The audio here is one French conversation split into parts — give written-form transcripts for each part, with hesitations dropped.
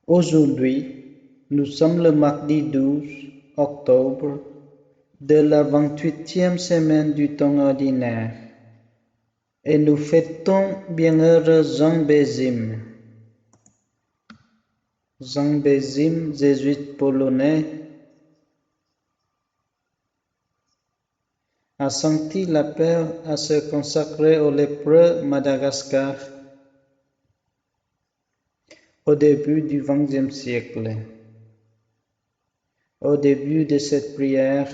Aujourd'hui, nous sommes le mardi 12 octobre de la 28e semaine du temps ordinaire et nous fêtons bienheureux Jean Bézim. Jean Bézim, jésuite polonais, a senti l'appel à se consacrer au lépreux Madagascar au début du XXe siècle. Au début de cette prière,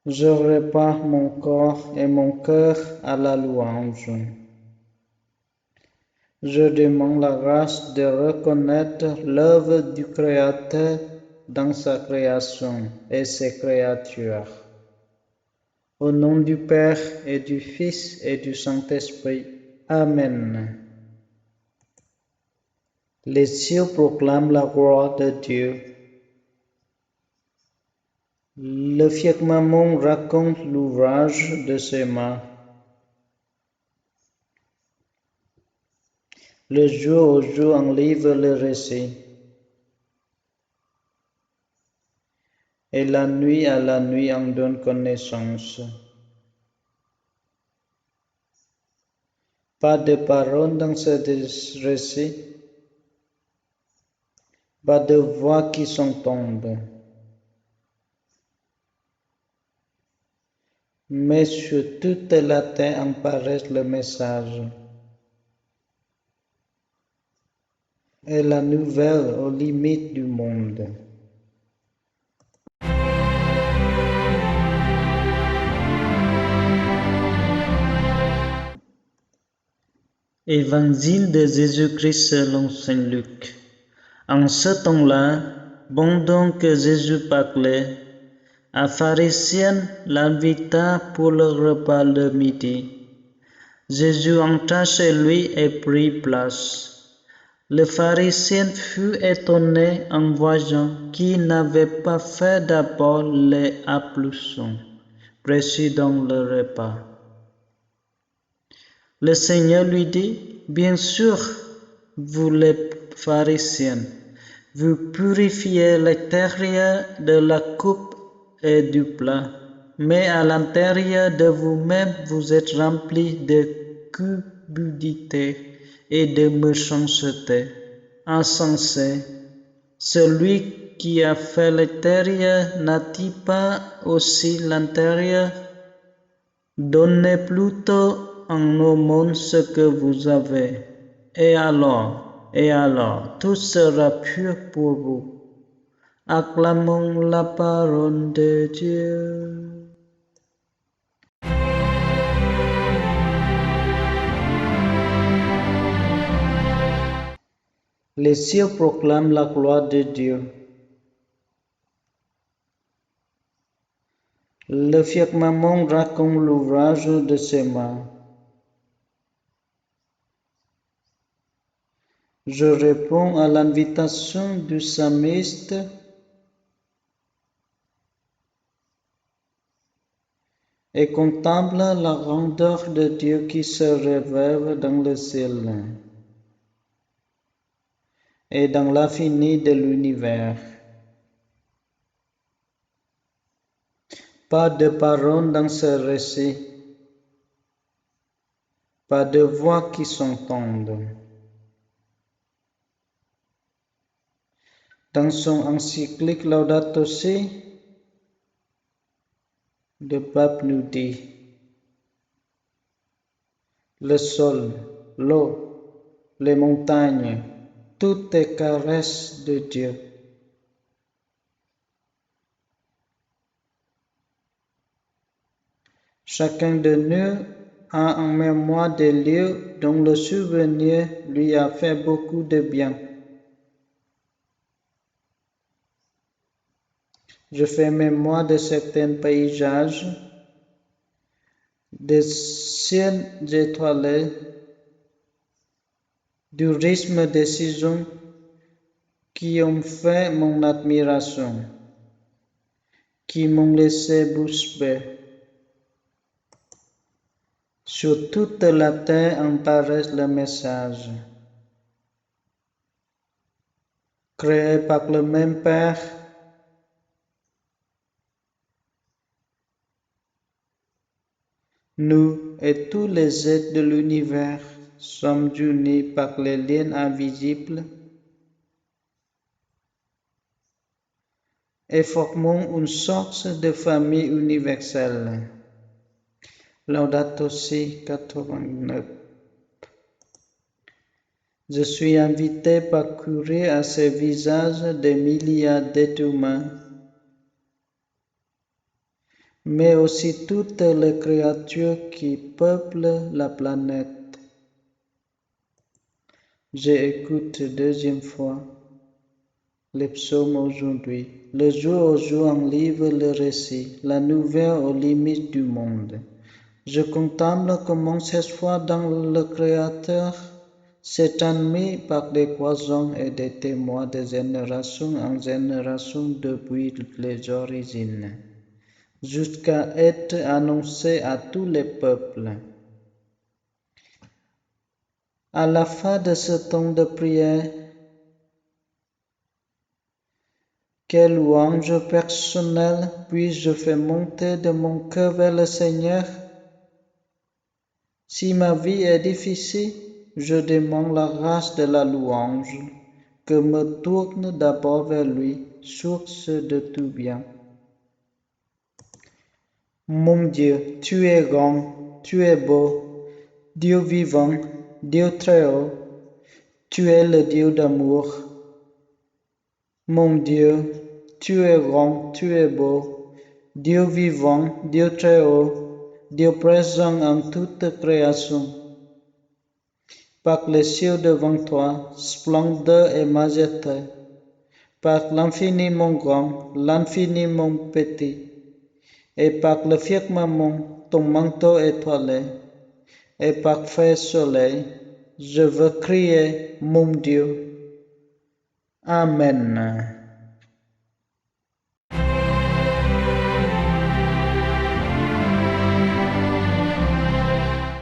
je répare mon corps et mon cœur à la louange. Je demande la grâce de reconnaître l'œuvre du Créateur dans sa création et ses créatures. Au nom du Père et du Fils et du Saint-Esprit. Amen. Les cieux proclament la gloire de Dieu. Le firmament raconte l'ouvrage de ses mains. Le jour au jour en livre le récit, et la nuit à la nuit en donne connaissance. Pas de parole dans ce récit, pas de voix qui s'entendent. Mais sur toute la terre en paraît le message. Et la nouvelle aux limites du monde. Évangile de Jésus-Christ selon Saint Luc. En ce temps-là, pendant que Jésus parlait, un pharisien l'invita pour le repas de midi. Jésus entra chez lui et prit place. Le pharisien fut étonné en voyant qu'il n'avait pas fait d'abord les ablutions précédant le repas. Le Seigneur lui dit, « Bien sûr, vous les pharisiens, vous purifiez l'extérieur de la coupe et du plat, mais à l'intérieur de vous-même vous êtes remplis de cupidité et de méchanceté. Insensé, celui qui a fait l'extérieur n'a-t-il pas aussi l'intérieur? Donnez plutôt en aumône ce que vous avez, et alors, tout sera pur pour vous. » Acclamons la parole de Dieu. Les cieux proclament la gloire de Dieu. Le firmament raconte l'ouvrage de ses mains. Je réponds à l'invitation du psalmiste et contemple la grandeur de Dieu qui se révèle dans le ciel et dans l'infini de l'univers. Pas de parole dans ce récit, pas de voix qui s'entendent. Dans son encyclique Laudato Si, le pape nous dit, le sol, l'eau, les montagnes, tout est caresse de Dieu. Chacun de nous a en mémoire des lieux dont le souvenir lui a fait beaucoup de bien. Je fais mémoire de certains paysages, des ciels étoilés, du rythme des saisons qui ont fait mon admiration, qui m'ont laissé bouche bée. Sur toute la terre en paraît le message. créé par le même Père, nous et tous les êtres de l'univers sommes unis par les liens invisibles et formons une sorte de famille universelle. Laudato Si 89. Je suis invité à parcourir à ces visages des milliards d'êtres humains, mais aussi toutes les créatures qui peuplent la planète. J'écoute deuxième fois les psaumes aujourd'hui. Le jour au jour en livre le récit, la nouvelle aux limites du monde. Je contemple comment cette foi dans le Créateur s'est admis par des croisons et des témoins de génération en génération depuis les origines, jusqu'à être annoncé à tous les peuples. À la fin de ce temps de prière, quelle louange personnelle puis-je faire monter de mon cœur vers le Seigneur? Si ma vie est difficile, je demande la grâce de la louange, que me tourne d'abord vers lui, source de tout bien. Mon Dieu, tu es grand, tu es beau, Dieu vivant, Dieu très haut, tu es le Dieu d'amour. Mon Dieu, tu es grand, tu es beau, Dieu vivant, Dieu très haut, Dieu présent en toute création. Par les cieux devant toi, splendeur et majesté, par l'infiniment grand, l'infiniment petit, et par le firmament, ton manteau étoilé, et parfait soleil, je veux crier, mon Dieu. Amen.